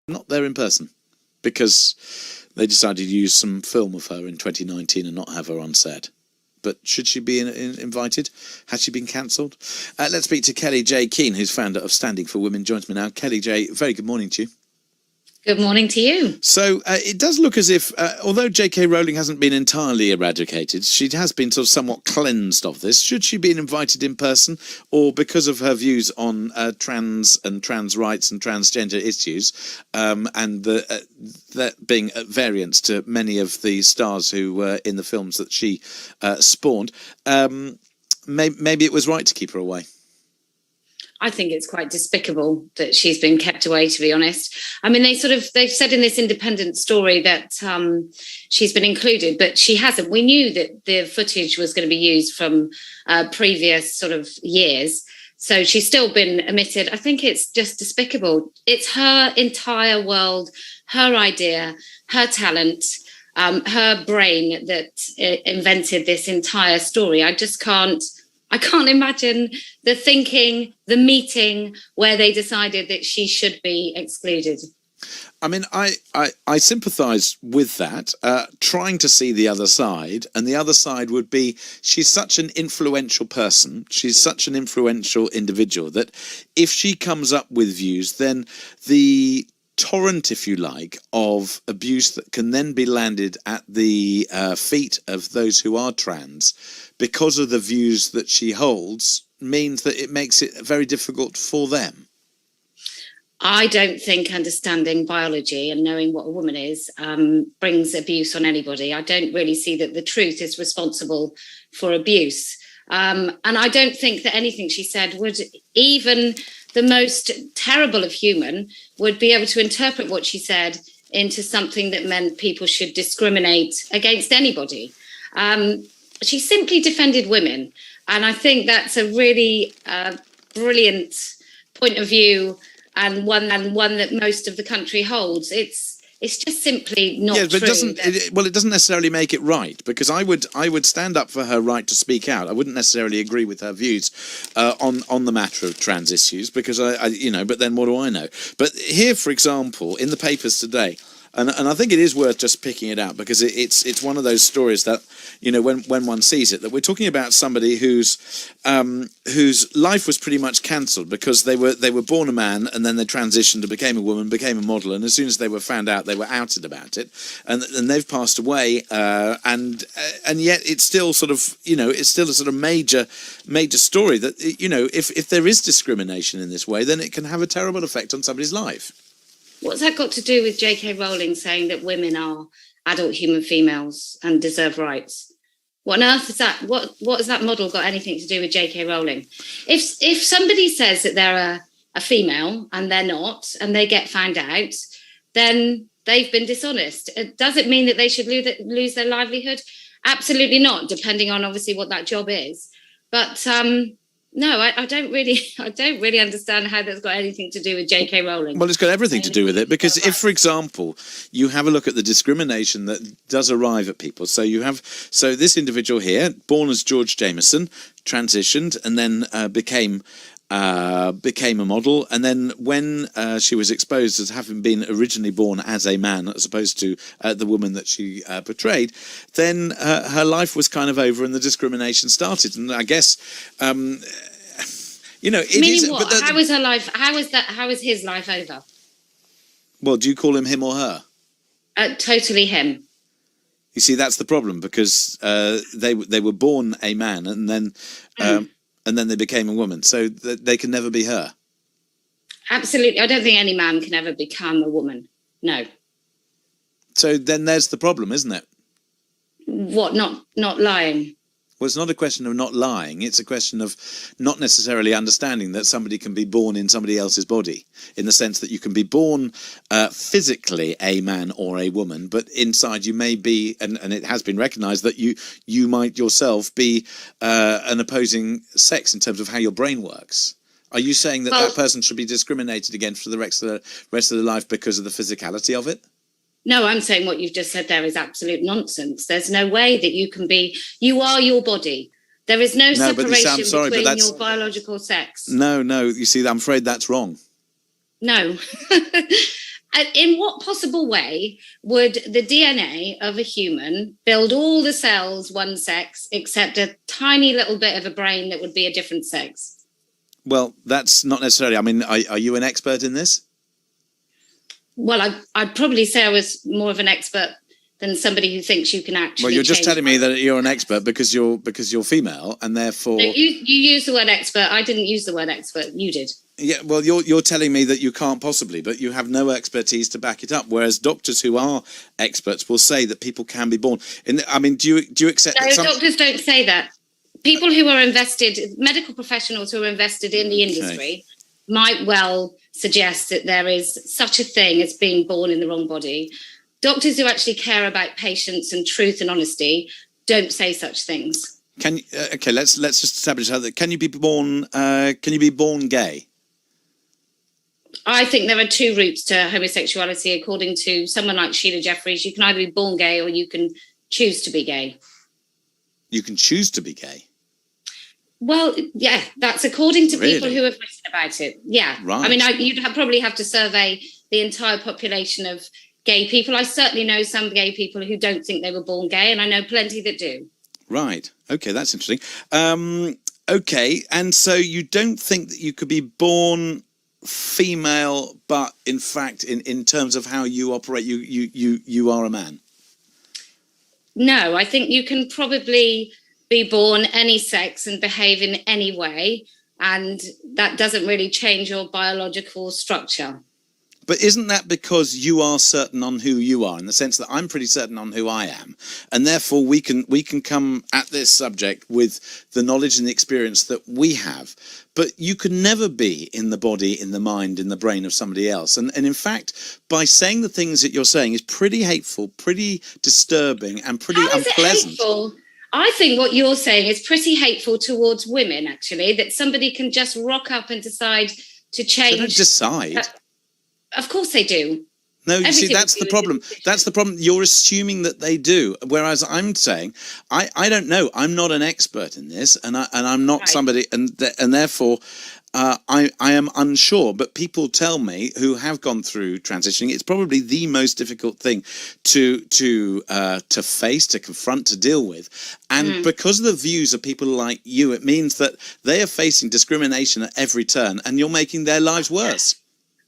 not there in person because they decided to use some film of her in 2019 and not have her on set. But should she be invited? Has she been cancelled? Let's speak to Kelly J. Keane, who's founder of Standing for Women, joins me now. Kelly J., very good morning to you. Good morning to you. So it does look as if, although J.K. Rowling hasn't been entirely eradicated, she has been sort of somewhat cleansed of this. Should she be invited in person, or because of her views on trans and trans rights and transgender issues, and that being at variance to many of the stars who were in the films that she spawned, maybe it was right to keep her away? I think it's quite despicable that she's been kept away, to be honest. I mean, they've said in this independent story that she's been included, but she hasn't. We knew that the footage was going to be used from previous sort of years. So she's still been omitted. I think it's just despicable. It's her entire world, her idea, her talent, her brain that invented this entire story. I can't imagine the thinking, the meeting where they decided that she should be excluded. I mean, I sympathise with that, trying to see the other side. And the other side would be, she's such an influential person, she's such an influential individual, that if she comes up with views, then the torrent, if you like, of abuse that can then be landed at the feet of those who are trans because of the views that she holds means that it makes it very difficult for them. I don't think understanding biology and knowing what a woman is brings abuse on anybody. I don't really see that the truth is responsible for abuse. And I don't think that anything she said would, even the most terrible of human, would be able to interpret what she said into something that meant people should discriminate against anybody. She simply defended women. And I think that's a really brilliant point of view, and one that most of the country holds. It's just simply not true. It doesn't necessarily make it right, because I would stand up for her right to speak out. I wouldn't necessarily agree with her views on the matter of trans issues, because but then what do I know? But here, for example, in the papers today, and I think it is worth just picking it out, because it's one of those stories that, when one sees it, that we're talking about somebody whose life was pretty much cancelled because they were born a man and then they transitioned and became a woman, became a model, and as soon as they were found out, they were outed about it, and they've passed away, and yet it's still sort of, it's still a sort of major story that, if there is discrimination in this way, then it can have a terrible effect on somebody's life. What's that got to do with J.K. Rowling saying that women are adult human females and deserve rights? What on earth is that? What has that model got anything to do with J.K. Rowling? If somebody says that they're a female and they're not, and they get found out, then they've been dishonest. Does it mean that they should lose their livelihood? Absolutely not, depending on obviously what that job is. But no, I don't really understand how that's got anything to do with J.K. Rowling. Well, it's got everything to do with it, because if, for example, you have a look at the discrimination that does arrive at people. So this individual here, born as George Jameson, transitioned and then became a model, and then when she was exposed as having been originally born as a man as opposed to the woman that she portrayed, then her life was kind of over and the discrimination started. And I guess Meaning what? How was her life? How was his life over? Well, do you call him or her? Totally him. You see, that's the problem, because they were born a man and then they became a woman, so they can never be her. Absolutely, I don't think any man can ever become a woman. No. So then there's the problem, isn't it? What? Not lying. Well, it's not a question of not lying. It's a question of not necessarily understanding that somebody can be born in somebody else's body, in the sense that you can be born physically a man or a woman, but inside you may be, and it has been recognised, that you might yourself be an opposing sex in terms of how your brain works. Are you saying that that person should be discriminated against for the rest of their life because of the physicality of it? No, I'm saying what you've just said there is absolute nonsense. There's no way that you can be... You are your body. There is no separation between your biological sex. No. You see, I'm afraid that's wrong. No. In what possible way would the DNA of a human build all the cells one sex, except a tiny little bit of a brain that would be a different sex? Well, that's not necessarily. I mean, are you an expert in this? Well, I'd probably say I was more of an expert than somebody who thinks you can actually. Well, you're just change telling me that you're an expert because you're female, and therefore. No, you use the word expert. I didn't use the word expert. You did. Yeah, well, you're telling me that you can't possibly, but you have no expertise to back it up. Whereas doctors who are experts will say that people can be born. I mean, do you accept? No, doctors don't say that. People who are invested, medical professionals who are invested in the industry, might well suggest that there is such a thing as being born in the wrong body. Doctors who actually care about patients and truth and honesty don't say such things. Can okay? Let's just establish that. Can you be born? Can you be born gay? I think there are two routes to homosexuality, according to someone like Sheila Jeffreys. You can either be born gay or you can choose to be gay. You can choose to be gay? Well, yeah, that's according to Really? people who have written about it. Yeah. Right. I mean, you'd probably have to survey the entire population of gay people. I certainly know some gay people who don't think they were born gay, and I know plenty that do. Right. Okay, that's interesting. Okay, and so you don't think that you could be born female, but in fact, in terms of how you operate, you are a man? No, I think you can probably be born any sex and behave in any way, and that doesn't really change your biological structure. But isn't that because you are certain on who you are, in the sense that I'm pretty certain on who I am, and therefore we can come at this subject with the knowledge and the experience that we have. But you could never be in the body, in the mind, in the brain of somebody else. And in fact, by saying the things that you're saying is pretty hateful, pretty disturbing, and pretty unpleasant. It hateful? I think what you're saying is pretty hateful towards women, actually, that somebody can just rock up and decide to change. They don't decide. Of course they do. No, you see, that's the problem. That's the problem. You're assuming that they do, whereas I'm saying, I don't know. I'm not an expert in this, and I'm not somebody, and therefore, I am unsure. But people tell me who have gone through transitioning, it's probably the most difficult thing to face, to confront, to deal with, and because of the views of people like you, it means that they are facing discrimination at every turn, and you're making their lives worse.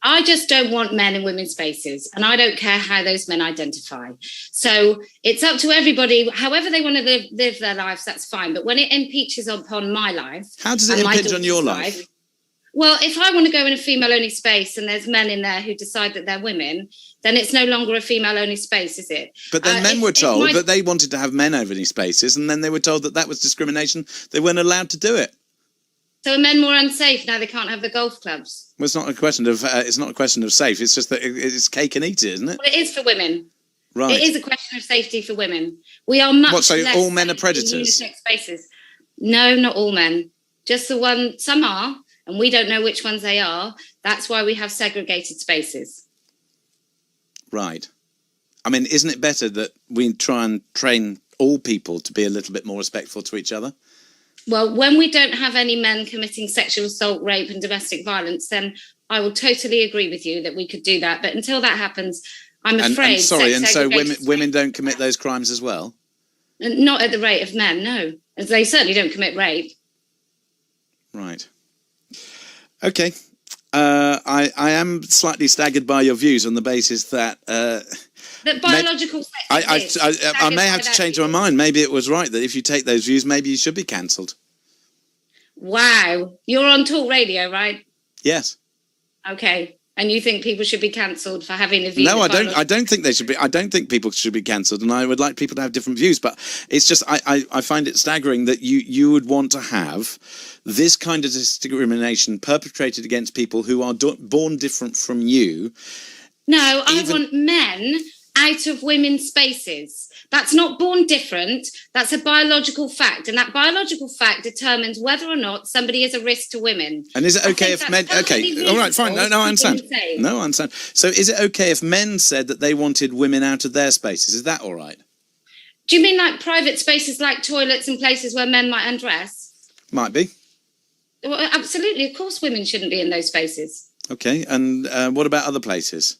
I just don't want men in women's spaces, and I don't care how those men identify. So it's up to everybody, however they want to live their lives, that's fine. But when it impeaches upon my life... How does it impinge on your life? Well, if I want to go in a female-only space and there's men in there who decide that they're women, then it's no longer a female-only space, is it? But then men were told that they wanted to have men-only spaces, and then they were told that that was discrimination. They weren't allowed to do it. So are men more unsafe now they can't have the golf clubs? Well, it's not a question of safe. It's just that it's cake and eat it, isn't it? Well, it is for women. Right. It is a question of safety for women. We are much so less all men are safe predators? in unisex spaces. No, not all men. Just the one. Some are, and we don't know which ones they are. That's why we have segregated spaces. Right. I mean, isn't it better that we try and train all people to be a little bit more respectful to each other? Well, when we don't have any men committing sexual assault, rape and domestic violence, then I will totally agree with you that we could do that. But until that happens, I'm afraid... And so women don't commit those crimes as well? Not at the rate of men, no. As they certainly don't commit rape. Right. Okay. I am slightly staggered by your views on the basis that... that biological sex I may have to change my mind. Maybe it was right that if you take those views, maybe you should be cancelled. Wow. You're on talk radio, right? Yes. Okay. And you think people should be cancelled for having a view? No, I don't. I don't think they should be. I don't think people should be cancelled, and I would like people to have different views. But it's just I find it staggering that you would want to have this kind of discrimination perpetrated against people who are born different from you. No, I want men out of women's spaces. That's not born different. That's a biological fact. And that biological fact determines whether or not somebody is a risk to women. And is it okay if men... Okay, all right, fine. No, I understand. No, I understand. So is it okay if men said that they wanted women out of their spaces? Is that all right? Do you mean like private spaces like toilets and places where men might undress? Might be. Well, absolutely. Of course women shouldn't be in those spaces. Okay, and what about other places?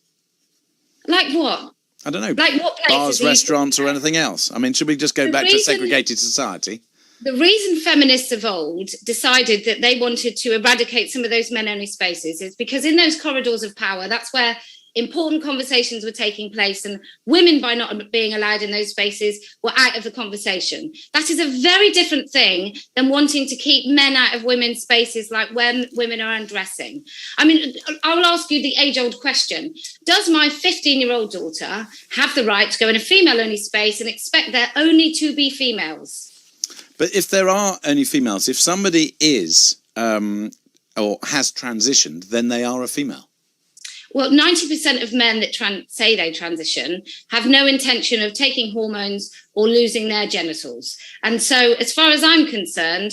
Like what? I don't know. Like what places? Bars, restaurants, or anything else? I mean, should we just go back to segregated society? The reason feminists of old decided that they wanted to eradicate some of those men-only spaces is because in those corridors of power, that's where important conversations were taking place, and women, by not being allowed in those spaces, were out of the conversation. That is a very different thing than wanting to keep men out of women's spaces, like when women are undressing. I mean, I will ask you the age-old question. Does my 15-year-old daughter have the right to go in a female-only space and expect there only to be females? But if there are only females, if somebody is or has transitioned, then they are a female. Well, 90% of men that say they transition have no intention of taking hormones or losing their genitals. And so as far as I'm concerned,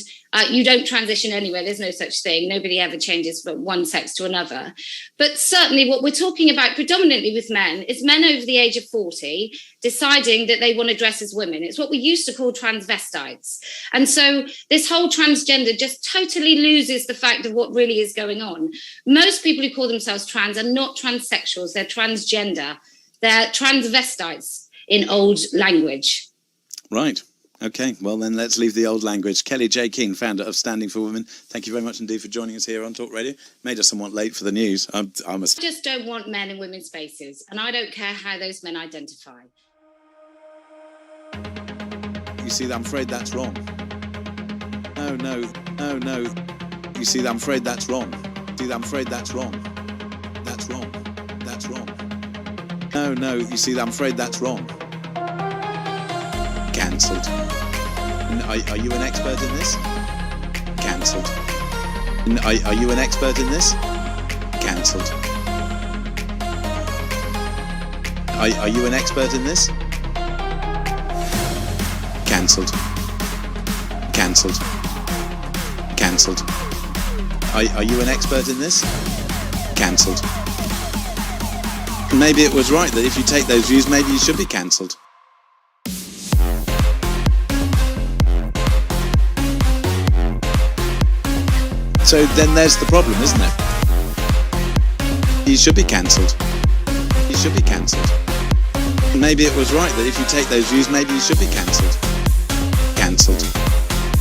you don't transition anywhere. There's no such thing. Nobody ever changes from one sex to another. But certainly what we're talking about predominantly with men is men over the age of 40 deciding that they want to dress as women. It's what we used to call transvestites. And so this whole transgender just totally loses the fact of what really is going on. Most people who call themselves trans are not transsexuals. They're transgender. They're transvestites in old language. Right. Okay, well then let's leave the old language. Kelly J. Keane, founder of Standing for Women, thank you very much indeed for joining us here on Talk Radio. Made us somewhat late for the news. I just don't want men in women's spaces, and I don't care how those men identify. You see, I'm afraid that's wrong. No. You see, I'm afraid that's wrong. See, I'm afraid that's wrong. That's wrong. That's wrong. No. You see, I'm afraid that's wrong. Cancelled. Are you an expert in this? Cancelled. Are you an expert in this? Cancelled. Are you an expert in this? Cancelled. Cancelled. Cancelled. Are you an expert in this? Cancelled. Maybe it was right that if you take those views, maybe you should be cancelled. So then there's the problem, isn't it? You should be cancelled. You should be cancelled. Maybe it was right that if you take those views, maybe you should be cancelled. Cancelled.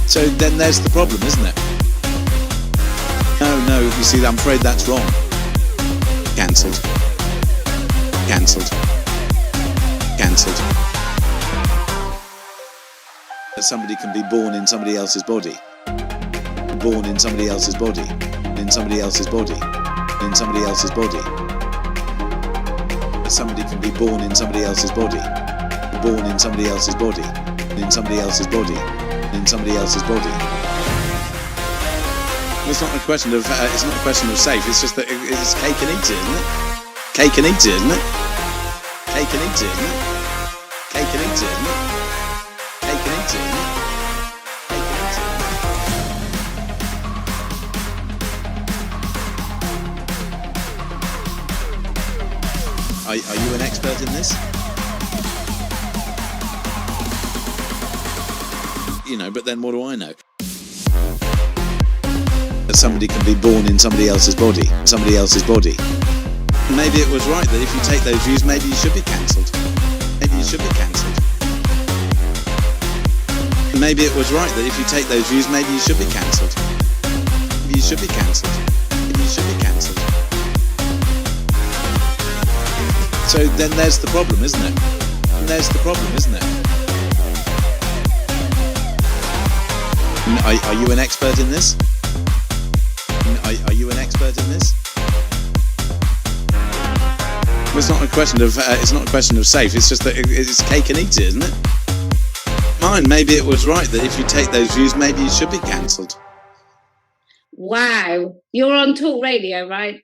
So then there's the problem, isn't it? No, you see, I'm afraid that's wrong. Cancelled. Cancelled. Cancelled. That somebody can be born in somebody else's body. Born in somebody else's body, in somebody else's body, in somebody else's body. Somebody can be born in somebody else's body, born in somebody else's body, in somebody else's body, in somebody else's body. It's not a question of safe. It's just that it's cake and eat it, isn't it? Cake and eat it, isn't it? Cake and eat it, isn't it? Cake and eat it, isn't it? Cake and eat it, isn't it? Are you an expert in this? You know, but then what do I know? That somebody can be born in somebody else's body, somebody else's body. Maybe it was right that if you take those views, maybe you should be cancelled. Maybe you should be cancelled. Maybe it was right that if you take those views, maybe you should be cancelled. Maybe you should be cancelled. Maybe you should be cancelled. So then there's the problem, isn't it? And there's the problem, isn't it? Are you an expert in this? Are you an expert in this? Well, it's not a question of safe. It's just that it's cake and eat it, isn't it? Fine. Maybe it was right that if you take those views, maybe you should be cancelled. Wow, you're on Talk Radio, right?